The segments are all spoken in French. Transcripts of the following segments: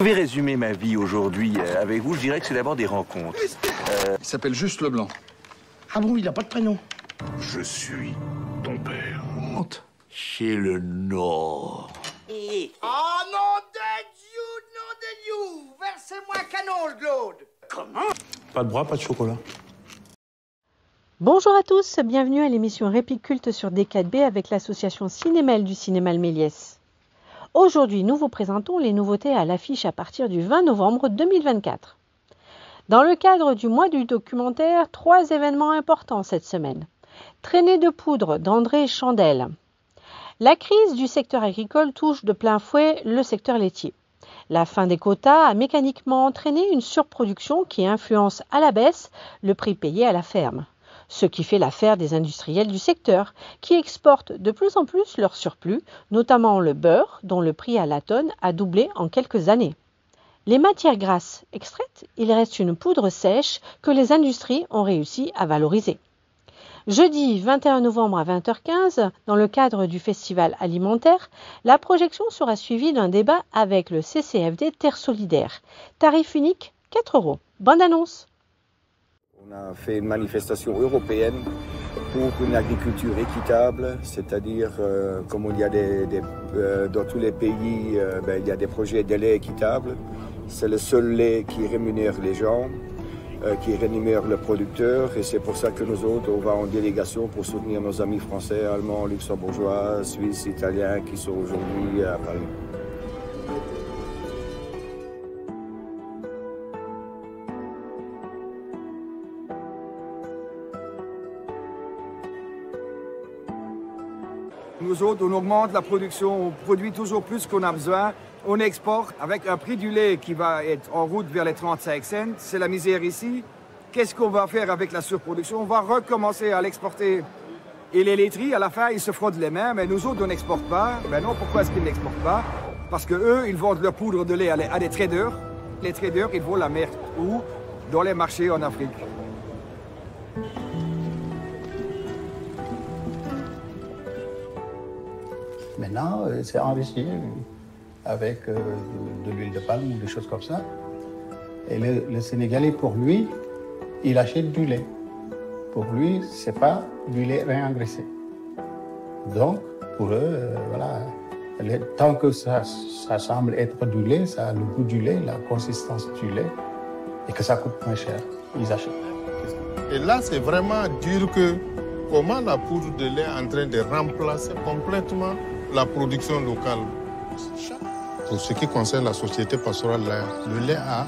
Je vais résumer ma vie aujourd'hui avec vous. Je dirais que c'est d'abord des rencontres. Il s'appelle Juste Leblanc. Ah bon, il n'a pas de prénom? Je suis ton père. Honte. C'est le Nord. Oh nom de Dieu, versez-moi un canon, Claude. Comment? Pas de bras, pas de chocolat. Bonjour à tous, bienvenue à l'émission Répliculte sur D4B avec l'association Cinémel du Cinéma Méliès. Aujourd'hui, nous vous présentons les nouveautés à l'affiche à partir du 20 novembre 2024. Dans le cadre du mois du documentaire, 3 événements importants cette semaine. Traînée de poudre d'André Chandelle. La crise du secteur agricole touche de plein fouet le secteur laitier. La fin des quotas a mécaniquement entraîné une surproduction qui influence à la baisse le prix payé à la ferme. Ce qui fait l'affaire des industriels du secteur, qui exportent de plus en plus leur surplus, notamment le beurre, dont le prix à la tonne a doublé en quelques années. Les matières grasses extraites, il reste une poudre sèche que les industries ont réussi à valoriser. Jeudi 21 novembre à 20h15, dans le cadre du festival alimentaire, la projection sera suivie d'un débat avec le CCFD Terre Solidaire. Tarif unique, 4 €. Bonne annonce! On a fait une manifestation européenne pour une agriculture équitable, c'est-à-dire comme il y a dans tous les pays, il y a des projets de lait équitable. C'est le seul lait qui rémunère les gens, qui rémunère le producteur, et c'est pour ça que nous autres, on va en délégation pour soutenir nos amis français, allemands, luxembourgeois, suisses, italiens qui sont aujourd'hui à Paris. Nous autres, on augmente la production, on produit toujours plus qu'on a besoin. On exporte avec un prix du lait qui va être en route vers les 35 cents. C'est la misère ici. Qu'est-ce qu'on va faire avec la surproduction? On va recommencer à l'exporter. Et les laiteries, à la fin, ils se frottent les mains. Mais nous autres, on n'exporte pas. Ben non, pourquoi est-ce qu'ils n'exportent pas? Parce qu'eux, ils vendent leur poudre de lait à des traders. Les traders, ils vendent la merde. Où? Dans les marchés en Afrique. Maintenant, c'est enrichi avec de l'huile de palme ou des choses comme ça. Et le Sénégalais, pour lui, il achète du lait. Pour lui, c'est pas du lait réengraissé. Donc, pour eux, voilà, tant que ça semble être du lait, ça a le goût du lait, la consistance du lait, et que ça coûte moins cher, ils achètent. Et là, c'est vraiment dire que comment la poudre de lait est en train de remplacer complètement la production locale. Pour ce qui concerne la société pastorale, le lait a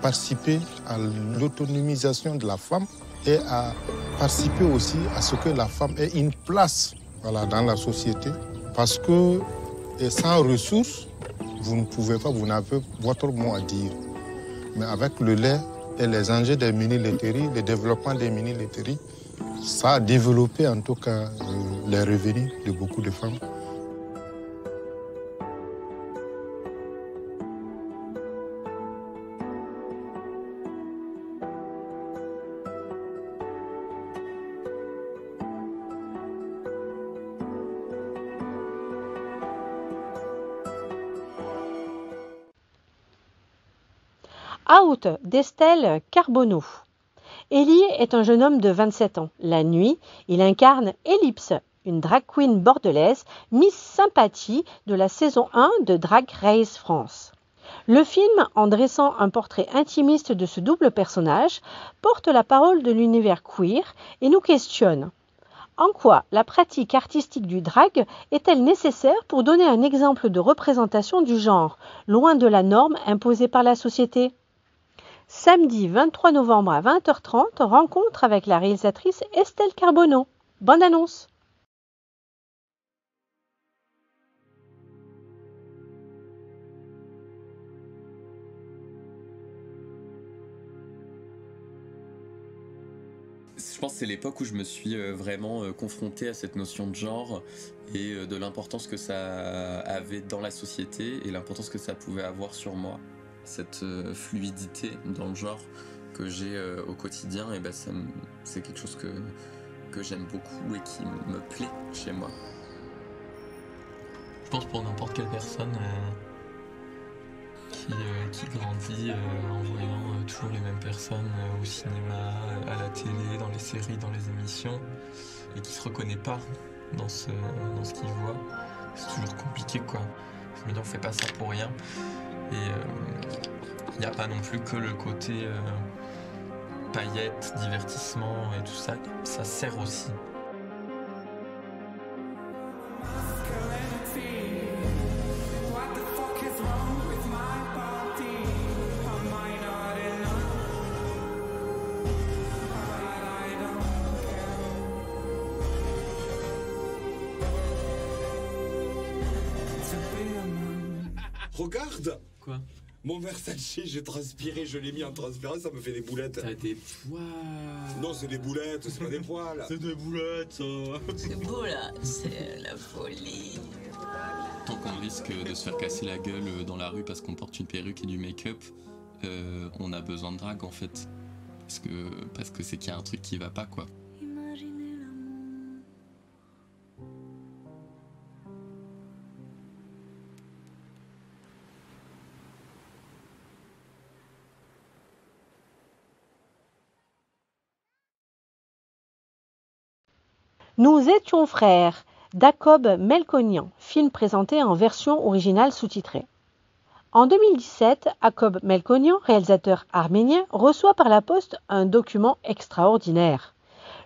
participé à l'autonomisation de la femme et a participé aussi à ce que la femme ait une place, voilà, dans la société. Parce que sans ressources, vous ne pouvez pas, vous n'avez votre mot à dire. Mais avec le lait et les enjeux des mini-laiteries, le développement des mini-laiteries, ça a développé en tout cas les revenus de beaucoup de femmes. Out d'Estelle Carbonneau. Élie est un jeune homme de 27 ans. La nuit, il incarne Ellipse, une drag queen bordelaise, Miss Sympathie de la saison 1 de Drag Race France. Le film, en dressant un portrait intimiste de ce double personnage, porte la parole de l'univers queer et nous questionne. En quoi la pratique artistique du drag est-elle nécessaire pour donner un exemple de représentation du genre, loin de la norme imposée par la société ? Samedi 23 novembre à 20h30, rencontre avec la réalisatrice Estelle Carbonneau. Bonne annonce! Je pense que c'est l'époque où je me suis vraiment confronté à cette notion de genre et de l'importance que ça avait dans la société et l'importance que ça pouvait avoir sur moi. Cette fluidité dans le genre que j'ai au quotidien, et ben c'est quelque chose que j'aime beaucoup et qui me plaît chez moi. Je pense pour n'importe quelle personne, qui grandit en voyant toujours les mêmes personnes au cinéma, à la télé, dans les séries, dans les émissions, et qui se reconnaît pas dans ce qu'il voit. C'est toujours compliqué, quoi. Je me dis, on fait pas ça pour rien. Et il n'y a pas non plus que le côté paillettes, divertissement et tout ça. Ça sert aussi. Regarde! Quoi? Mon Versace, j'ai transpiré, je l'ai mis en transpirant, ça me fait des boulettes. T'as des poils. Non, c'est des boulettes, c'est pas des poils. C'est des boulettes, ça. C'est beau là, c'est la folie. Tant qu'on risque de se faire casser la gueule dans la rue parce qu'on porte une perruque et du make-up, on a besoin de drague en fait. Parce que c'est qu'il y a un truc qui va pas, quoi. Nous étions frères d'Jacob Melkonian, film présenté en version originale sous-titrée. En 2017, Jacob Melkonian, réalisateur arménien, reçoit par la poste un document extraordinaire,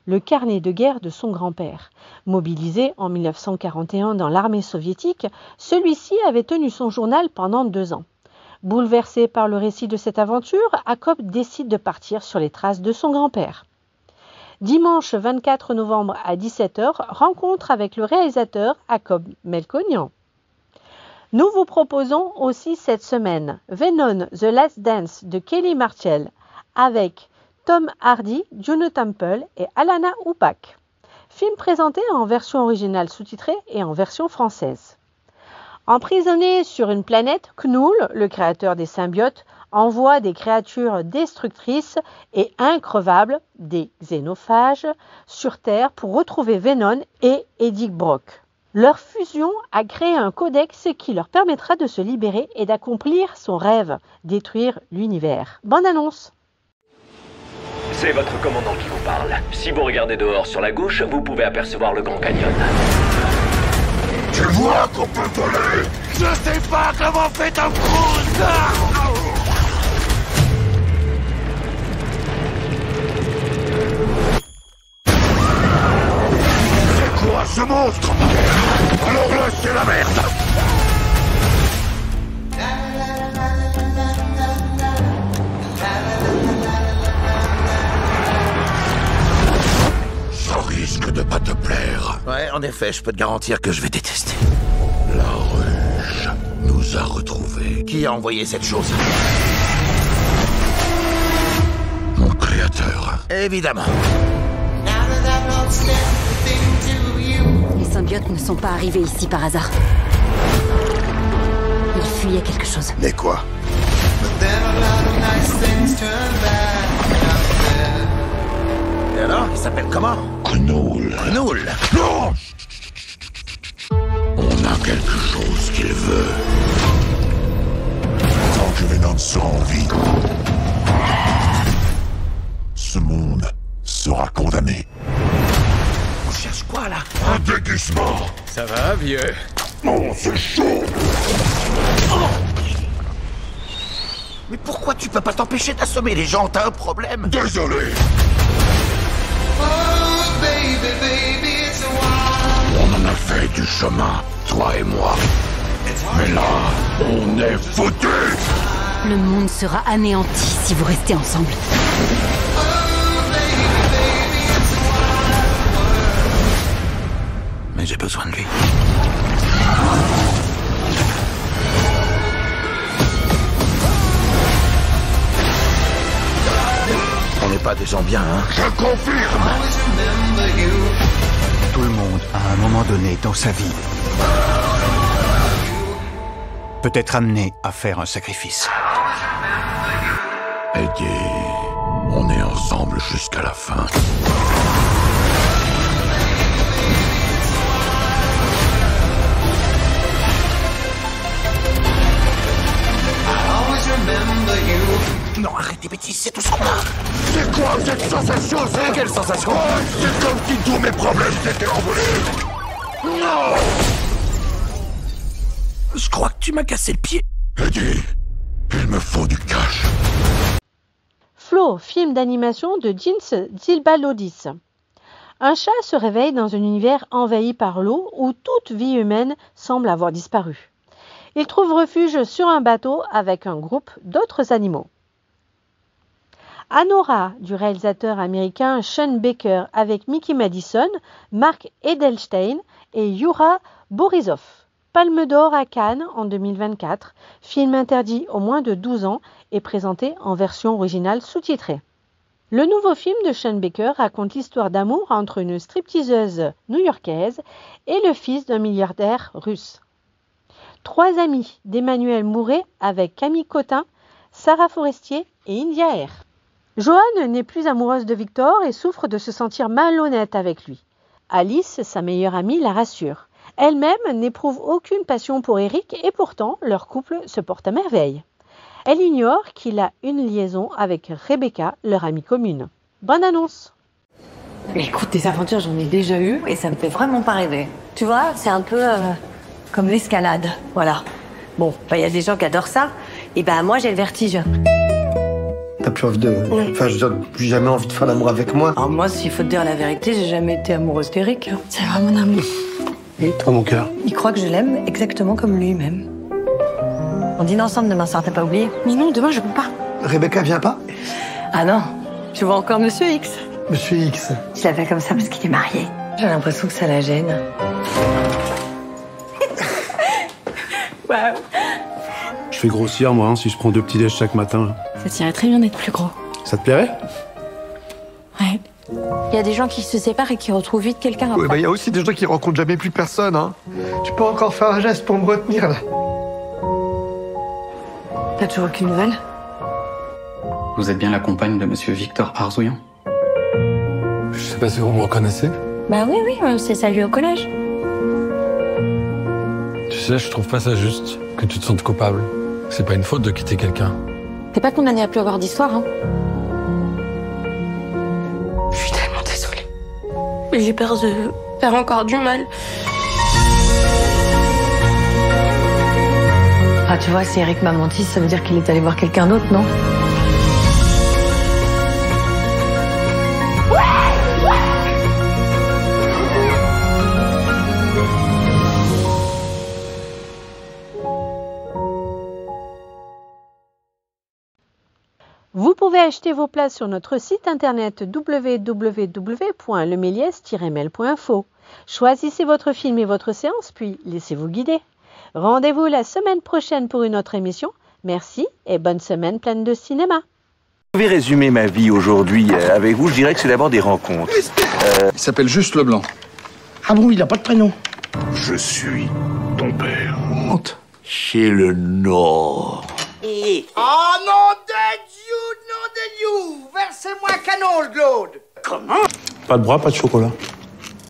le carnet de guerre de son grand-père. Mobilisé en 1941 dans l'armée soviétique, celui-ci avait tenu son journal pendant 2 ans. Bouleversé par le récit de cette aventure, Jacob décide de partir sur les traces de son grand-père. Dimanche 24 novembre à 17h, rencontre avec le réalisateur Jacob Melkonian. Nous vous proposons aussi cette semaine Venom The Last Dance de Kelly Martell avec Tom Hardy, Juno Temple et Alana Upac. Film présenté en version originale sous-titrée et en version française. Emprisonné sur une planète, Knull, le créateur des symbiotes, envoie des créatures destructrices et increvables, des xénophages, sur Terre pour retrouver Venom et Eddie Brock. Leur fusion a créé un codex qui leur permettra de se libérer et d'accomplir son rêve, détruire l'univers. Bonne annonce! C'est votre commandant qui vous parle. Si vous regardez dehors sur la gauche, vous pouvez apercevoir le Grand Canyon. Tu vois qu'on peut voler? Je sais pas comment fait Tom Cruise! C'est quoi ce monstre? Alors là, c'est la merde! Ça risque de pas te plaire. Ouais, en effet, je peux te garantir que je vais détester. La ruche nous a retrouvés. Qui a envoyé cette chose? Mon créateur. Évidemment. Les symbiotes ne sont pas arrivés ici par hasard. Ils fuyaient quelque chose. Mais quoi? Et alors, il s'appelle comment? Knull. Knull. Non! On a quelque chose qu'il veut. Tant que Venom sera en vie, ce monde sera condamné. On cherche quoi, là? Un déguisement. Ça va, vieux? Oh, c'est chaud. Mais pourquoi tu peux pas t'empêcher d'assommer les gens? T'as un problème? Désolé. On en a fait du chemin, toi et moi. Mais là, on est foutus. Le monde sera anéanti si vous restez ensemble. Mais j'ai besoin de lui. On n'est pas des gens bien, hein? Je confirme. Tout le monde, à un moment donné dans sa vie, peut être amené à faire un sacrifice. Eddie, on est ensemble jusqu'à la fin. Non, arrête tes bêtises, c'est tout ce qu'on a. C'est quoi cette sensation? Quelle sensation? C'est comme si tous mes problèmes s'étaient envolés. Non! Je crois que tu m'as cassé le pied. Eddie, il me faut du cash. Flo, film d'animation de Jens Zilbalodis. Un chat se réveille dans un univers envahi par l'eau où toute vie humaine semble avoir disparu. Il trouve refuge sur un bateau avec un groupe d'autres animaux. Anora, du réalisateur américain Sean Baker avec Mickey Madison, Mark Edelstein et Yura Borisov. Palme d'or à Cannes en 2024, film interdit aux moins de 12 ans et présenté en version originale sous-titrée. Le nouveau film de Sean Baker raconte l'histoire d'amour entre une stripteaseuse new-yorkaise et le fils d'un milliardaire russe. Trois amis d'Emmanuel Mouret avec Camille Cotin, Sarah Forestier et India Air. Joanne n'est plus amoureuse de Victor et souffre de se sentir malhonnête avec lui. Alice, sa meilleure amie, la rassure. Elle-même n'éprouve aucune passion pour Eric et pourtant leur couple se porte à merveille. Elle ignore qu'il a une liaison avec Rebecca, leur amie commune. Bonne annonce! Écoute, des aventures j'en ai déjà eu et ça me fait vraiment pas rêver. Tu vois, c'est un peu comme l'escalade, voilà. Bon, y a des gens qui adorent ça, et moi j'ai le vertige. T'as plus envie de... Ouais. Enfin, je veux dire, plus jamais envie de faire l'amour avec moi. Alors moi, s'il faut te dire la vérité, j'ai jamais été amoureuse d'Eric. C'est vraiment mon amour. Et toi, mon cœur? Il croit que je l'aime exactement comme lui-même. On dîne ensemble demain soir, t'as pas oublié? Mais non, demain je peux pas. Rebecca vient pas? Ah non, tu vois encore Monsieur X. Monsieur X. Je l'appelle comme ça parce qu'il est marié. J'ai l'impression que ça la gêne. Waouh. Je fais grossir, moi, si je prends 2 petits déj chaque matin. Ça t'irait très bien d'être plus gros. Ça te plairait? Ouais. Il y a des gens qui se séparent et qui retrouvent vite quelqu'un après. Ouais, y a aussi des gens qui rencontrent jamais plus personne, hein. Tu peux encore faire un geste pour me retenir, là? T'as toujours aucune nouvelle? Vous êtes bien la compagne de Monsieur Victor Arzouillan? Je sais pas si vous me reconnaissez. Bah oui, c'est ça lui au collège. Tu sais, je trouve pas ça juste que tu te sentes coupable. C'est pas une faute de quitter quelqu'un. T'es pas condamné à plus avoir d'histoire, hein? Je suis tellement désolée. J'ai peur de faire encore du mal. Ah, tu vois, si Eric m'a menti, ça veut dire qu'il est allé voir quelqu'un d'autre, non? Vous pouvez acheter vos places sur notre site internet www.lemelies-mail.info. Choisissez votre film et votre séance, puis laissez-vous guider. Rendez-vous la semaine prochaine pour une autre émission. Merci et bonne semaine pleine de cinéma. Je vais résumer ma vie aujourd'hui avec vous. Je dirais que c'est d'abord des rencontres. Il s'appelle Juste Leblanc. Ah bon, il n'a pas de prénom? Je suis ton père. Monte chez le Nord. Oh non de Dieu, Versez-moi un canon, Claude. Comment? Pas de bras, pas de chocolat.